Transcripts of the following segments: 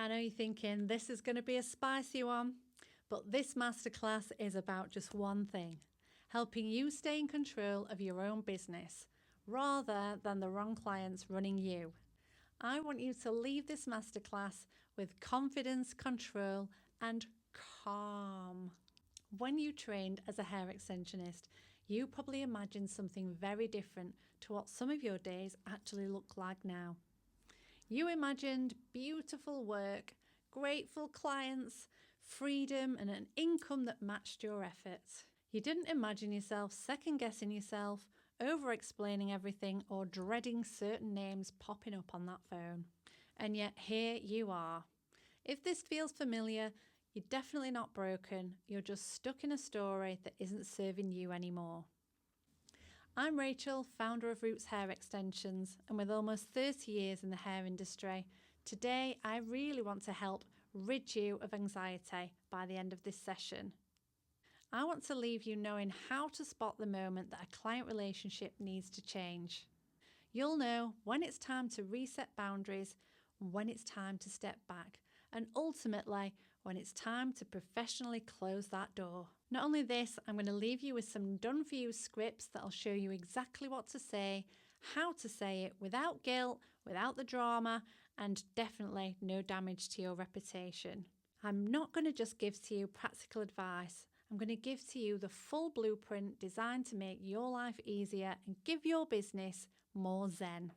I know you're thinking this is going to be a spicy one, but this masterclass is about just one thing, helping you stay in control of your own business rather than the wrong clients running you. I want you to leave this masterclass with confidence, control, and calm. When you trained as a hair extensionist, you probably imagined something very different to what some of your days actually look like now. You imagined beautiful work, grateful clients, freedom, and an income that matched your efforts. You didn't imagine yourself second-guessing yourself, over-explaining everything, or dreading certain names popping up on that phone. And yet here you are. If this feels familiar, you're definitely not broken. You're just stuck in a story that isn't serving you anymore. I'm Rachel, founder of Roots Hair Extensions, and with almost 30 years in the hair industry, today I really want to help rid you of anxiety by the end of this session. I want to leave you knowing how to spot the moment that a client relationship needs to change. You'll know when it's time to reset boundaries, when it's time to step back, and ultimately when it's time to professionally close that door. Not only this, I'm going to leave you with some done-for-you scripts that'll show you exactly what to say, how to say it without guilt, without the drama, and definitely no damage to your reputation. I'm not going to just give to you practical advice. I'm going to give to you the full blueprint designed to make your life easier and give your business more zen.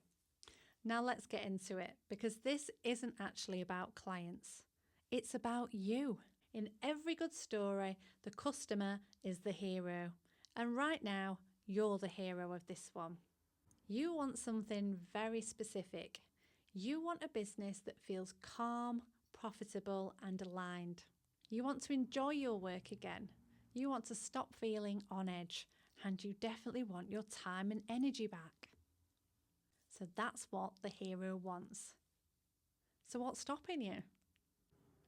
Now let's get into it, because this isn't actually about clients. It's about you. In every good story, the customer is the hero. And right now, you're the hero of this one. You want something very specific. You want a business that feels calm, profitable, and aligned. You want to enjoy your work again. You want to stop feeling on edge, and you definitely want your time and energy back. So that's what the hero wants. So what's stopping you?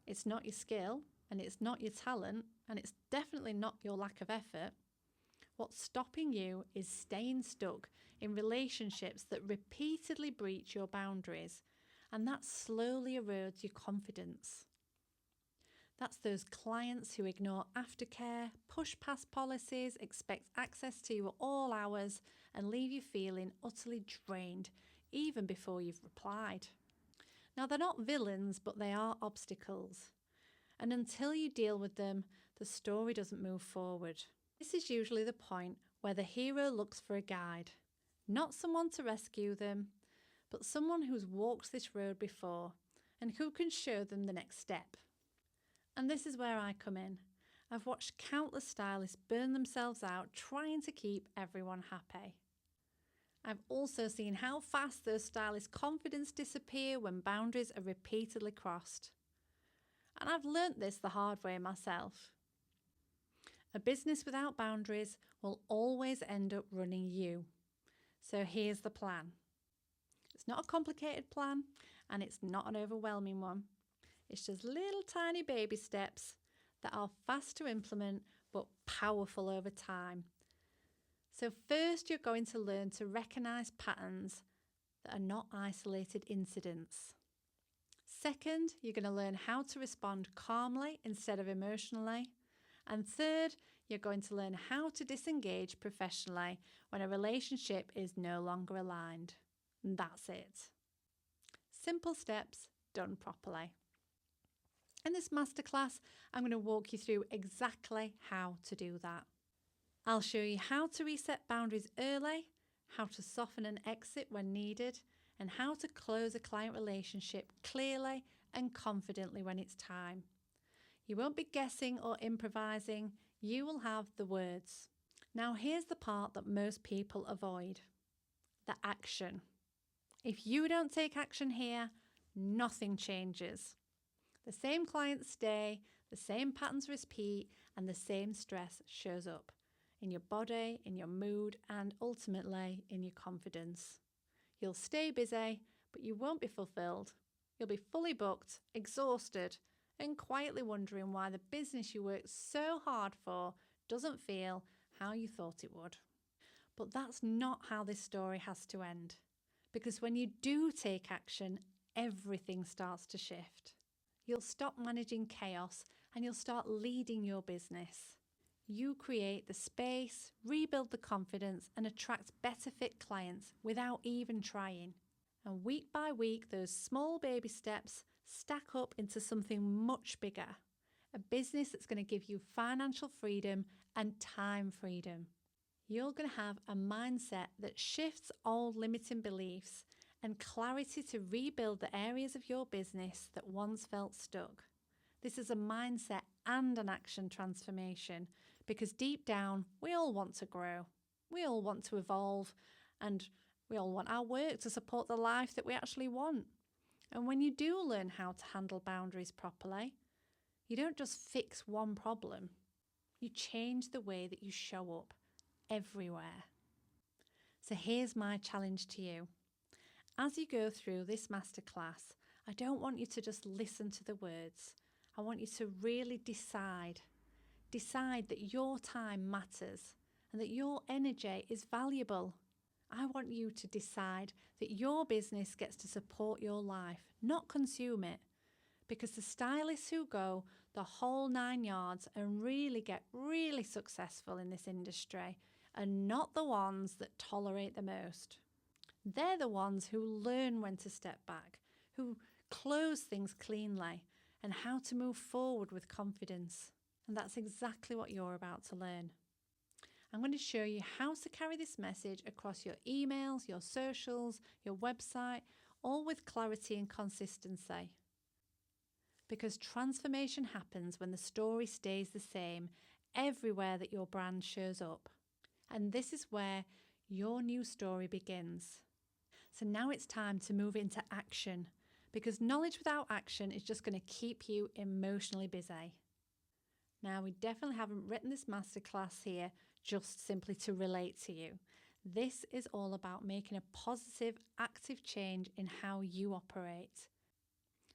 It's not your skill, and it's not your talent, and it's definitely not your lack of effort. What's stopping you is staying stuck in relationships that repeatedly breach your boundaries, and that slowly erodes your confidence. That's those clients who ignore aftercare, push past policies, expect access to you at all hours, and leave you feeling utterly drained even before you've replied. Now, they're not villains, but they are obstacles. And until you deal with them, the story doesn't move forward. This is usually the point where the hero looks for a guide. Not someone to rescue them, but someone who's walked this road before and who can show them the next step. And this is where I come in. I've watched countless stylists burn themselves out trying to keep everyone happy. I've also seen how fast those stylists' confidence disappear when boundaries are repeatedly crossed. And I've learnt this the hard way myself. A business without boundaries will always end up running you. So here's the plan. It's not a complicated plan, and it's not an overwhelming one. It's just little tiny baby steps that are fast to implement but powerful over time. So first, you're going to learn to recognise patterns that are not isolated incidents. Second, you're going to learn how to respond calmly instead of emotionally. And third, you're going to learn how to disengage professionally when a relationship is no longer aligned. And that's it. Simple steps done properly. In this masterclass, I'm going to walk you through exactly how to do that. I'll show you how to reset boundaries early, how to soften and exit when needed, and how to close a client relationship clearly and confidently when it's time. You won't be guessing or improvising, you will have the words. Now here's the part that most people avoid, the action. If you don't take action here, nothing changes. The same clients stay, the same patterns repeat, and the same stress shows up in your body, in your mood, and ultimately in your confidence. You'll stay busy, but you won't be fulfilled. You'll be fully booked, exhausted, and quietly wondering why the business you worked so hard for doesn't feel how you thought it would. But that's not how this story has to end. Because when you do take action, everything starts to shift. You'll stop managing chaos and you'll start leading your business. You create the space, rebuild the confidence, and attract better fit clients without even trying. And week by week, those small baby steps stack up into something much bigger. A business that's going to give you financial freedom and time freedom. You're going to have a mindset that shifts old limiting beliefs and clarity to rebuild the areas of your business that once felt stuck. This is a mindset and an action transformation because deep down, we all want to grow. We all want to evolve and we all want our work to support the life that we actually want. And when you do learn how to handle boundaries properly, you don't just fix one problem. You change the way that you show up everywhere. So here's my challenge to you. As you go through this masterclass, I don't want you to just listen to the words. I want you to really decide that your time matters and that your energy is valuable. I want you to decide that your business gets to support your life, not consume it. Because the stylists who go the whole 9 yards and really get really successful in this industry are not the ones that tolerate the most. They're the ones who learn when to step back, who close things cleanly, and how to move forward with confidence. And that's exactly what you're about to learn. I'm going to show you how to carry this message across your emails, your socials, your website, all with clarity and consistency. Because transformation happens when the story stays the same everywhere that your brand shows up. And this is where your new story begins. So now it's time to move into action, because knowledge without action is just going to keep you emotionally busy. Now, we definitely haven't written this masterclass here just simply to relate to you. This is all about making a positive, active change in how you operate.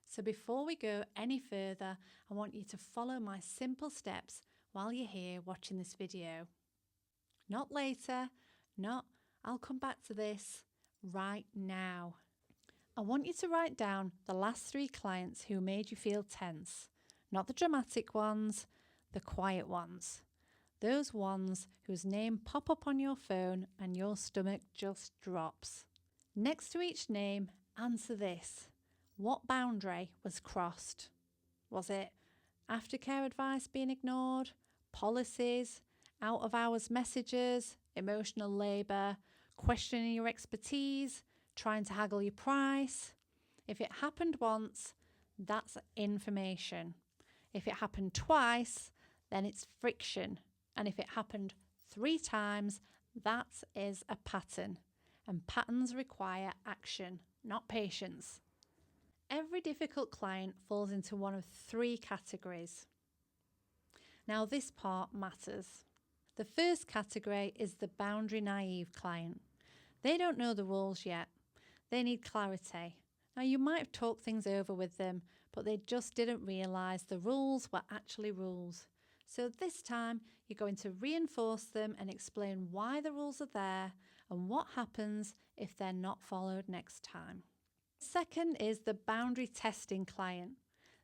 So before we go any further, I want you to follow my simple steps while you're here watching this video. Not later, not I'll come back to this, right now. I want you to write down the last 3 clients who made you feel tense, not the dramatic ones, the quiet ones. Those ones whose name pop up on your phone and your stomach just drops. Next to each name, answer this. What boundary was crossed? Was it aftercare advice being ignored, policies, out of hours messages, emotional labour, questioning your expertise, trying to haggle your price? If it happened once, that's information. If it happened twice, then it's friction. And if it happened 3 times, that is a pattern. And patterns require action, not patience. Every difficult client falls into one of 3 categories. Now, this part matters. The first category is the boundary naive client. They don't know the rules yet. They need clarity. Now, you might have talked things over with them, but they just didn't realise the rules were actually rules. So this time, you're going to reinforce them and explain why the rules are there and what happens if they're not followed next time. Second is the boundary testing client.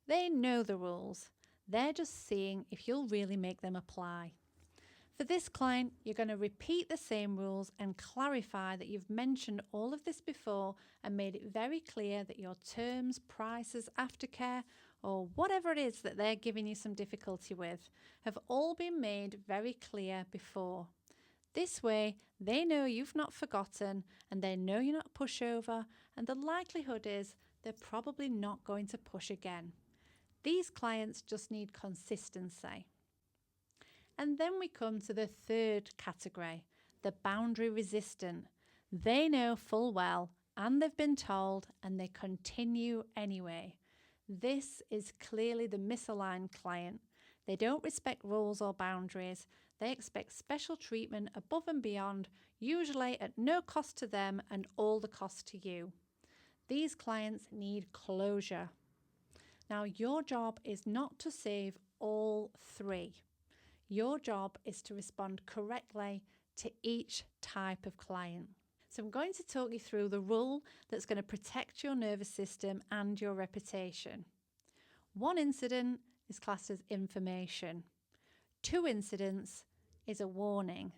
They know the rules. They're just seeing if you'll really make them apply. For this client, you're going to repeat the same rules and clarify that you've mentioned all of this before and made it very clear that your terms, prices, aftercare, or whatever it is that they're giving you some difficulty with have all been made very clear before. This way, they know you've not forgotten and they know you're not a pushover, and the likelihood is they're probably not going to push again. These clients just need consistency. And then we come to the third category, the boundary resistant. They know full well and they've been told and they continue anyway. This is clearly the misaligned client. They don't respect rules or boundaries. They expect special treatment above and beyond, usually at no cost to them and all the cost to you. These clients need closure. Now, your job is not to save all 3. Your job is to respond correctly to each type of client. So I'm going to talk you through the rule that's going to protect your nervous system and your reputation. 1 incident is classed as information. 2 incidents is a warning.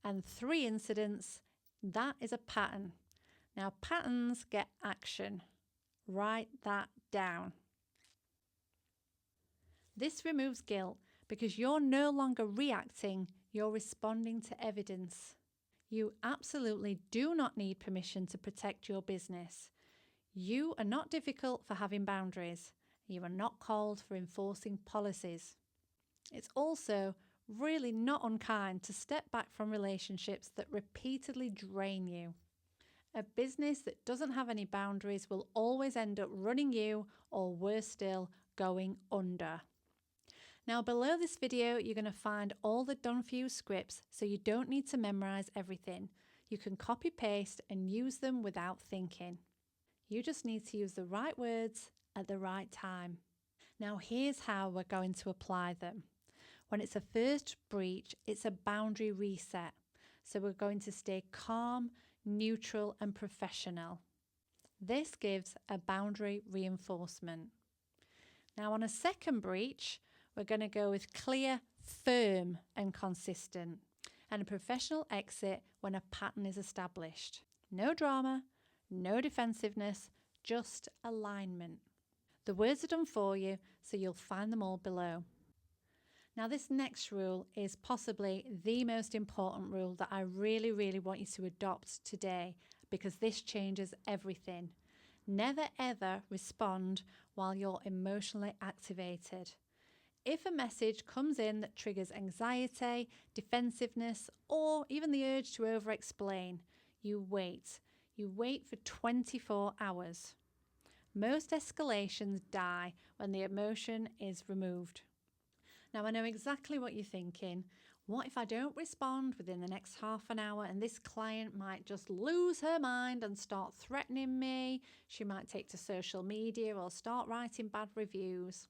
And 3 incidents, that is a pattern. Now, patterns get action. Write that down. This removes guilt because you're no longer reacting, you're responding to evidence. You absolutely do not need permission to protect your business. You are not difficult for having boundaries. You are not called for enforcing policies. It's also really not unkind to step back from relationships that repeatedly drain you. A business that doesn't have any boundaries will always end up running you, or worse still, going under. Now, below this video, you're going to find all the done for you scripts, so you don't need to memorize everything. You can copy paste and use them without thinking. You just need to use the right words at the right time. Now, here's how we're going to apply them. When it's a first breach, it's a boundary reset. So we're going to stay calm, neutral, and professional. This gives a boundary reinforcement. Now, on a second breach, we're going to go with clear, firm, and consistent, and a professional exit when a pattern is established. No drama, no defensiveness, just alignment. The words are done for you, so you'll find them all below. Now, this next rule is possibly the most important rule that I really want you to adopt today, because this changes everything. Never ever respond while you're emotionally activated. If a message comes in that triggers anxiety, defensiveness, or even the urge to over-explain, you wait. You wait for 24 hours. Most escalations die when the emotion is removed. Now, I know exactly what you're thinking. What if I don't respond within the next half an hour and this client might just lose her mind and start threatening me? She might take to social media or start writing bad reviews.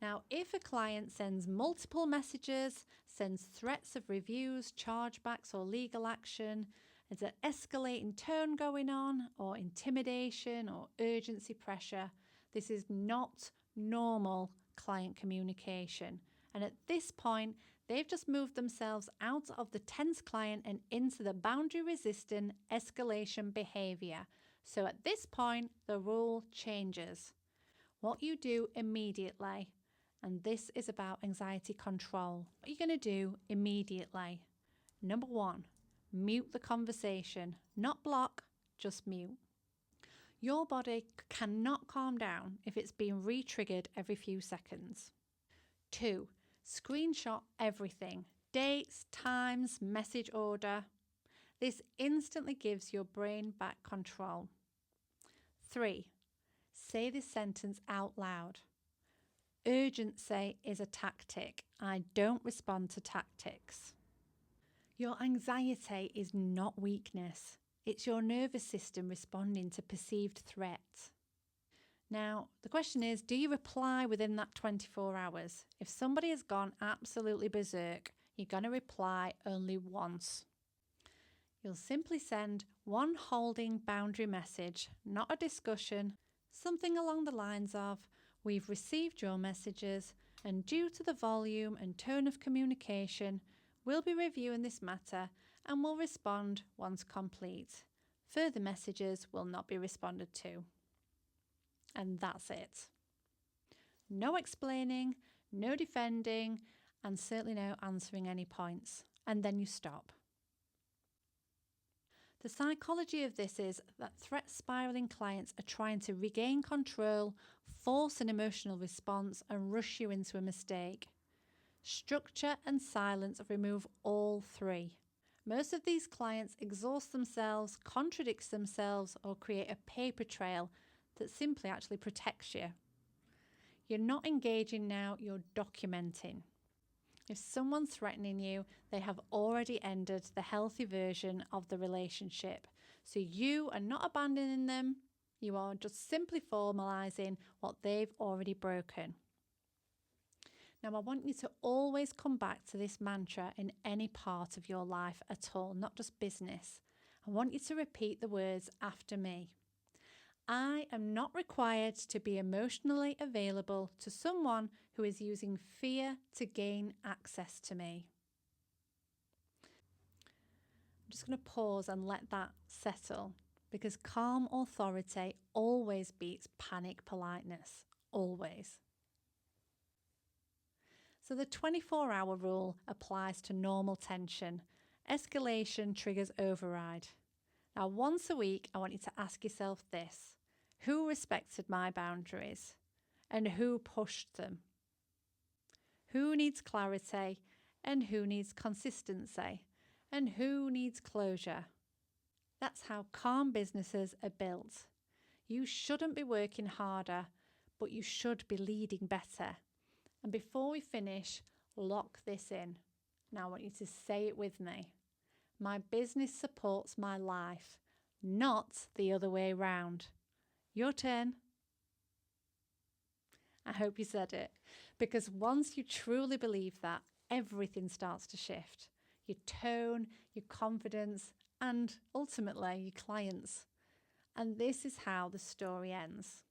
Now, if a client sends multiple messages, sends threats of reviews, chargebacks, or legal action, there's an escalating tone going on, or intimidation or urgency pressure, this is not normal client communication. And at this point, they've just moved themselves out of the tense client and into the boundary-resistant escalation behaviour. So at this point, the rule changes. What you do immediately, and this is about anxiety control. What you're going to do immediately. Number 1, mute the conversation. Not block, just mute. Your body cannot calm down if it's being re-triggered every few seconds. 2, screenshot everything. Dates, times, message order. This instantly gives your brain back control. 3, say this sentence out loud. Urgency is a tactic. I don't respond to tactics. Your anxiety is not weakness. It's your nervous system responding to perceived threat. Now, the question is, do you reply within that 24 hours? If somebody has gone absolutely berserk, you're going to reply only once. You'll simply send one holding boundary message, not a discussion, something along the lines of, we've received your messages, and due to the volume and tone of communication, we'll be reviewing this matter and will respond once complete. Further messages will not be responded to. And that's it. No explaining, no defending, and certainly no answering any points. And then you stop. The psychology of this is that threat spiraling clients are trying to regain control, force an emotional response, and rush you into a mistake. Structure and silence remove all 3. Most of these clients exhaust themselves, contradict themselves, or create a paper trail that simply actually protects you. You're not engaging now, you're documenting. If someone's threatening you, they have already ended the healthy version of the relationship. So you are not abandoning them, you are just simply formalising what they've already broken. Now, I want you to always come back to this mantra in any part of your life at all, not just business. I want you to repeat the words after me. I am not required to be emotionally available to someone who is using fear to gain access to me. I'm just going to pause and let that settle, because calm authority always beats panic politeness. Always. So the 24-hour rule applies to normal tension. Escalation triggers override. Now, once a week, I want you to ask yourself this: who respected my boundaries and who pushed them? Who needs clarity and who needs consistency? And who needs closure? That's how calm businesses are built. You shouldn't be working harder, but you should be leading better. And before we finish, lock this in. Now I want you to say it with me. My business supports my life, not the other way round. Your turn. I hope you said it, because once you truly believe that, everything starts to shift. Your tone, your confidence, and ultimately your clients. And this is how the story ends.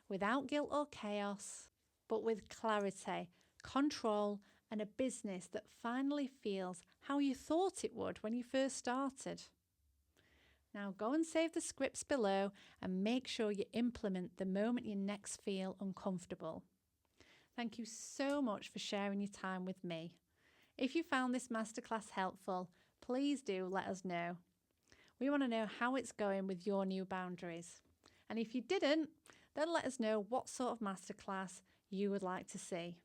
Without guilt or chaos, but with clarity, control, and a business that finally feels how you thought it would when you first started. Now go and save the scripts below and make sure you implement the moment you next feel uncomfortable. Thank you so much for sharing your time with me. If you found this masterclass helpful, please do let us know. We want to know how it's going with your new boundaries. And if you didn't, then let us know what sort of masterclass you would like to see.